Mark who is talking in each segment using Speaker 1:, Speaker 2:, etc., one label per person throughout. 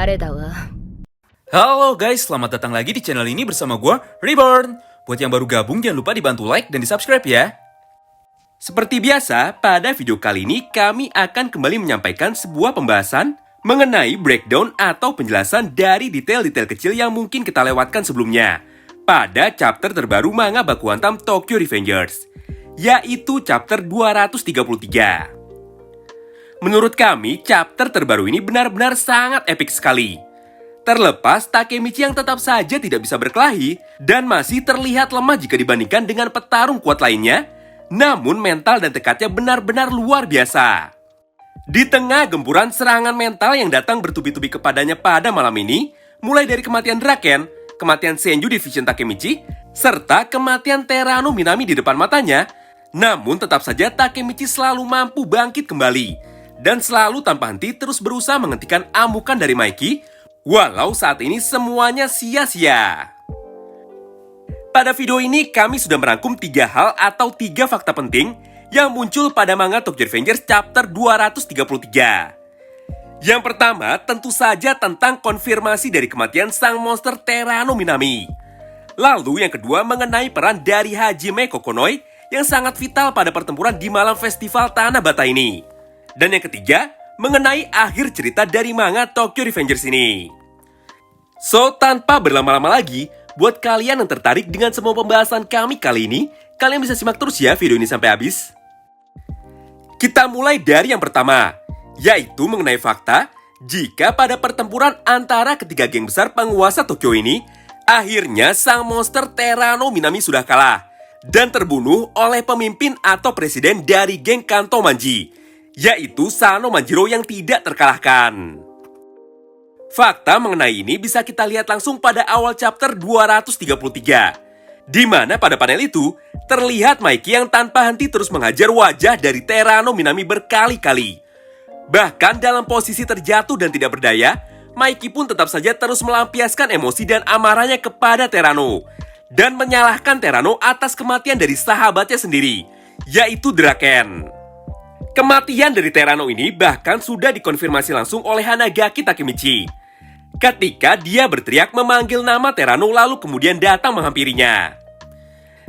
Speaker 1: 誰だわ。
Speaker 2: Halo guys, selamat datang lagi di channel ini bersama gue, Reborn. Buat yang baru gabung, jangan lupa dibantu like dan di-subscribe ya. Seperti biasa, pada video kali ini kami akan kembali menyampaikan sebuah pembahasan mengenai breakdown atau penjelasan dari detail-detail kecil yang mungkin kita lewatkan sebelumnya pada chapter terbaru manga Baku Hantam Tokyo Revengers, yaitu chapter 233. Menurut kami, chapter terbaru ini benar-benar sangat epik sekali. Terlepas Takemichi yang tetap saja tidak bisa berkelahi dan masih terlihat lemah jika dibandingkan dengan petarung kuat lainnya, namun mental dan tekadnya benar-benar luar biasa. Di tengah gempuran serangan mental yang datang bertubi-tubi kepadanya pada malam ini, mulai dari kematian Draken, kematian Senju di Vision Takemichi, serta kematian Terano Minami di depan matanya, namun tetap saja Takemichi selalu mampu bangkit kembali dan selalu tanpa henti terus berusaha menghentikan amukan dari Maiki, walau saat ini semuanya sia-sia. Pada video ini kami sudah merangkum 3 hal atau 3 fakta penting yang muncul pada manga Tokyo Revengers chapter 233. Yang pertama tentu saja tentang konfirmasi dari kematian sang monster Terano Minami. Lalu yang kedua mengenai peran dari Hajime Kokonoi yang sangat vital pada pertempuran di malam festival Tanah Bata ini. Dan yang ketiga mengenai akhir cerita dari manga Tokyo Revengers ini. So, tanpa berlama-lama lagi, buat kalian yang tertarik dengan semua pembahasan kami kali ini, kalian bisa simak terus ya video ini sampai habis. Kita mulai dari yang pertama, yaitu mengenai fakta jika pada pertempuran antara ketiga geng besar penguasa Tokyo ini, akhirnya sang monster Terano Minami sudah kalah dan terbunuh oleh pemimpin atau presiden dari geng Kanto Manji, yaitu Sano Manjiro yang tidak terkalahkan. Fakta mengenai ini bisa kita lihat langsung pada awal chapter 233, di mana pada panel itu terlihat Maiki yang tanpa henti terus menghajar wajah dari Terano Minami berkali-kali. Bahkan dalam posisi terjatuh dan tidak berdaya, Maiki pun tetap saja terus melampiaskan emosi dan amarahnya kepada Terano dan menyalahkan Terano atas kematian dari sahabatnya sendiri, yaitu Draken. Kematian dari Terano ini bahkan sudah dikonfirmasi langsung oleh Hanagaki Takemichi ketika dia berteriak memanggil nama Terano lalu kemudian datang menghampirinya.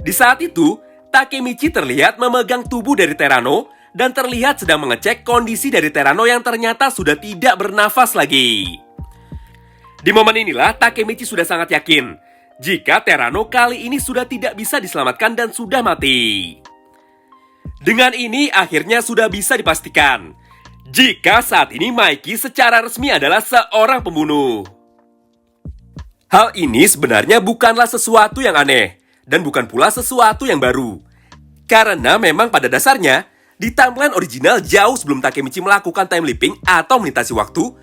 Speaker 2: Di saat itu, Takemichi terlihat memegang tubuh dari Terano dan terlihat sedang mengecek kondisi dari Terano yang ternyata sudah tidak bernafas lagi. Di momen inilah Takemichi sudah sangat yakin jika Terano kali ini sudah tidak bisa diselamatkan dan sudah mati. Dengan ini akhirnya sudah bisa dipastikan jika saat ini Maiki secara resmi adalah seorang pembunuh. Hal ini sebenarnya bukanlah sesuatu yang aneh dan bukan pula sesuatu yang baru. Karena memang pada dasarnya di timeline original jauh sebelum Takemichi melakukan time leaping atau melintasi waktu,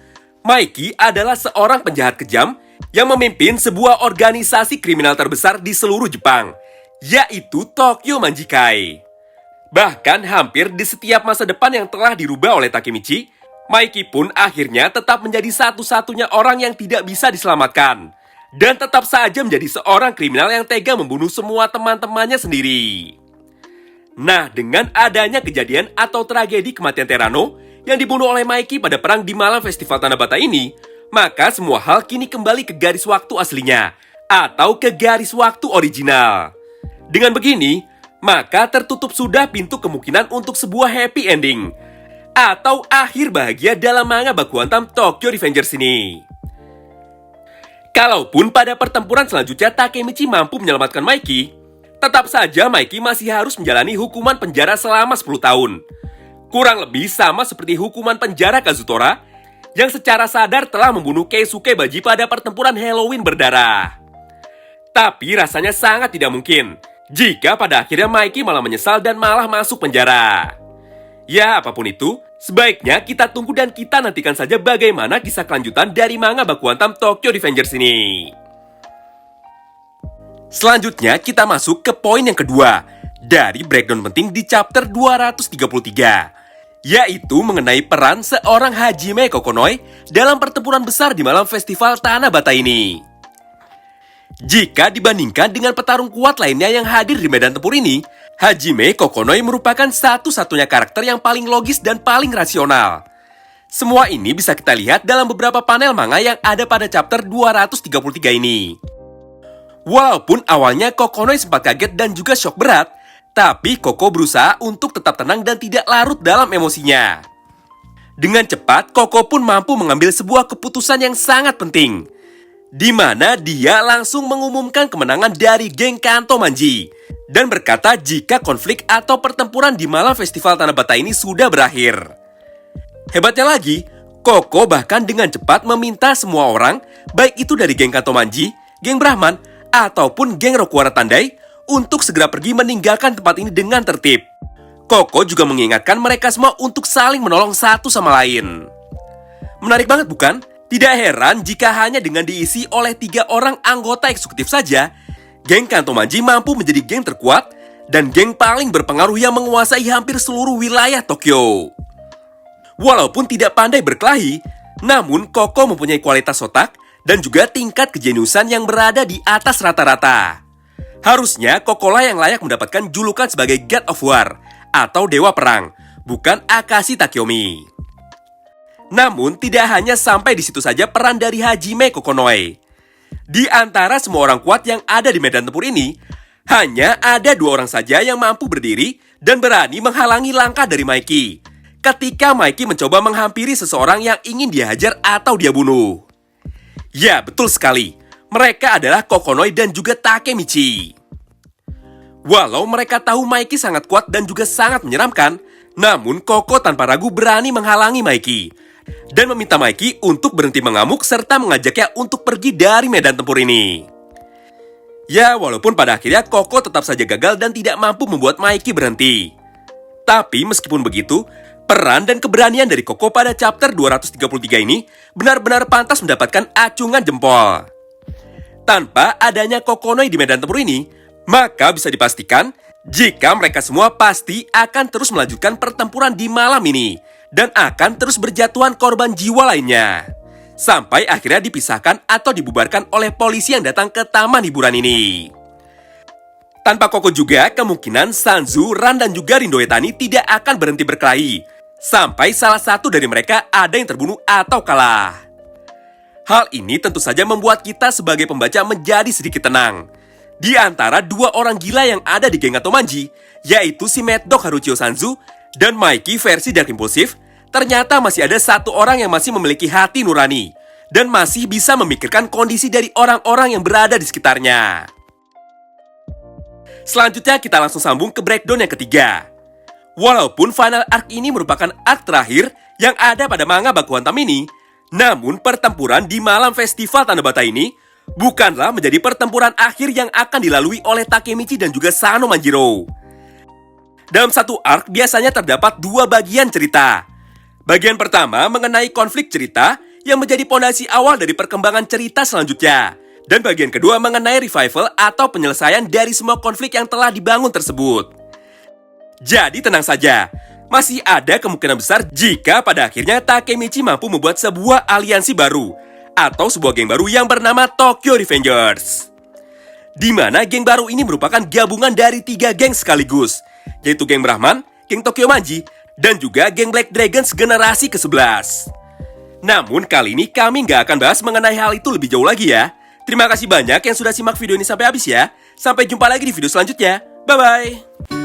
Speaker 2: Maiki adalah seorang penjahat kejam yang memimpin sebuah organisasi kriminal terbesar di seluruh Jepang, yaitu Tokyo Manjikai. Bahkan hampir di setiap masa depan yang telah dirubah oleh Takemichi, Maiki pun akhirnya tetap menjadi satu-satunya orang yang tidak bisa diselamatkan. Dan tetap saja menjadi seorang kriminal yang tega membunuh semua teman-temannya sendiri. Nah, dengan adanya kejadian atau tragedi kematian Terano yang dibunuh oleh Maiki pada perang di malam festival Tanah Bata ini, maka semua hal kini kembali ke garis waktu aslinya atau ke garis waktu original. Dengan begini, maka tertutup sudah pintu kemungkinan untuk sebuah happy ending atau akhir bahagia dalam manga Baku Hantam Tokyo Revengers ini. Kalaupun pada pertempuran selanjutnya Takemichi mampu menyelamatkan Maiki, tetap saja Maiki masih harus menjalani hukuman penjara selama 10 tahun. Kurang lebih sama seperti hukuman penjara Kazutora yang secara sadar telah membunuh Keisuke Baji pada pertempuran Halloween berdarah. Tapi rasanya sangat tidak mungkin jika pada akhirnya Maiki malah menyesal dan malah masuk penjara. Ya, apapun itu, sebaiknya kita tunggu dan kita nantikan saja bagaimana kisah kelanjutan dari manga Baku Hantam Tokyo Revengers ini. Selanjutnya kita masuk ke poin yang kedua dari breakdown penting di chapter 233, yaitu mengenai peran seorang Hajime Kokonoi dalam pertempuran besar di malam festival Tanah Bata ini. Jika dibandingkan dengan petarung kuat lainnya yang hadir di medan tempur ini, Hajime Kokonoi merupakan satu-satunya karakter yang paling logis dan paling rasional. Semua ini bisa kita lihat dalam beberapa panel manga yang ada pada chapter 233 ini. Walaupun awalnya Kokonoi sempat kaget dan juga shock berat, tapi Koko berusaha untuk tetap tenang dan tidak larut dalam emosinya. Dengan cepat, Koko pun mampu mengambil sebuah keputusan yang sangat penting, di mana dia langsung mengumumkan kemenangan dari geng Kanto Manji dan berkata jika konflik atau pertempuran di malam festival Tanah Bata ini sudah berakhir. Hebatnya lagi, Koko bahkan dengan cepat meminta semua orang, baik itu dari geng Kanto Manji, geng Brahman, ataupun geng Rokuara Tandai, untuk segera pergi meninggalkan tempat ini dengan tertib. Koko juga mengingatkan mereka semua untuk saling menolong satu sama lain. Menarik banget bukan? Tidak heran jika hanya dengan diisi oleh 3 orang anggota eksekutif saja, geng Kanto Manji mampu menjadi geng terkuat dan geng paling berpengaruh yang menguasai hampir seluruh wilayah Tokyo. Walaupun tidak pandai berkelahi, namun Koko mempunyai kualitas otak dan juga tingkat kejeniusan yang berada di atas rata-rata. Harusnya Koko lah yang layak mendapatkan julukan sebagai God of War atau Dewa Perang, bukan Akashi Takeomi. Namun, tidak hanya sampai di situ saja peran dari Hajime Kokonoi. Di antara semua orang kuat yang ada di medan tempur ini, hanya ada 2 orang saja yang mampu berdiri dan berani menghalangi langkah dari Maiki ketika Maiki mencoba menghampiri seseorang yang ingin dia hajar atau dia bunuh. Ya, betul sekali. Mereka adalah Kokonoi dan juga Takemichi. Walau mereka tahu Maiki sangat kuat dan juga sangat menyeramkan, namun Koko tanpa ragu berani menghalangi Maiki dan meminta Maiki untuk berhenti mengamuk serta mengajaknya untuk pergi dari medan tempur ini. Ya, walaupun pada akhirnya Koko tetap saja gagal dan tidak mampu membuat Maiki berhenti. Tapi meskipun begitu, peran dan keberanian dari Koko pada chapter 233 ini benar-benar pantas mendapatkan acungan jempol. Tanpa adanya Kokonoi di medan tempur ini, maka bisa dipastikan jika mereka semua pasti akan terus melanjutkan pertempuran di malam ini dan akan terus berjatuhan korban jiwa lainnya, sampai akhirnya dipisahkan atau dibubarkan oleh polisi yang datang ke taman hiburan ini. Tanpa Koko juga, kemungkinan Sanzu, Ran, dan juga Rindoetani tidak akan berhenti berkelahi, sampai salah satu dari mereka ada yang terbunuh atau kalah. Hal ini tentu saja membuat kita sebagai pembaca menjadi sedikit tenang. Di antara 2 orang gila yang ada di geng Kanto Manji, yaitu si Mad Dog Haruchio Sanzu dan Maiki versi Dark Impulsive, ternyata masih ada 1 orang yang masih memiliki hati nurani dan masih bisa memikirkan kondisi dari orang-orang yang berada di sekitarnya. Selanjutnya kita langsung sambung ke breakdown yang ketiga. Walaupun final arc ini merupakan arc terakhir yang ada pada manga Baku Hantam ini, namun pertempuran di malam festival Tanah Bata ini bukanlah menjadi pertempuran akhir yang akan dilalui oleh Takemichi dan juga Sano Manjiro. Dalam satu arc biasanya terdapat 2 bagian cerita. Bagian pertama mengenai konflik cerita yang menjadi pondasi awal dari perkembangan cerita selanjutnya. Dan bagian kedua mengenai revival atau penyelesaian dari semua konflik yang telah dibangun tersebut. Jadi tenang saja, masih ada kemungkinan besar jika pada akhirnya Takemichi mampu membuat sebuah aliansi baru atau sebuah geng baru yang bernama Tokyo Revengers. Di mana geng baru ini merupakan gabungan dari 3 geng sekaligus, yaitu geng Brahman, geng Tokyo Manji, dan juga geng Black Dragons generasi ke-11. Namun kali ini kami nggak akan bahas mengenai hal itu lebih jauh lagi ya. Terima kasih banyak yang sudah simak video ini sampai habis ya. Sampai jumpa lagi di video selanjutnya. Bye-bye.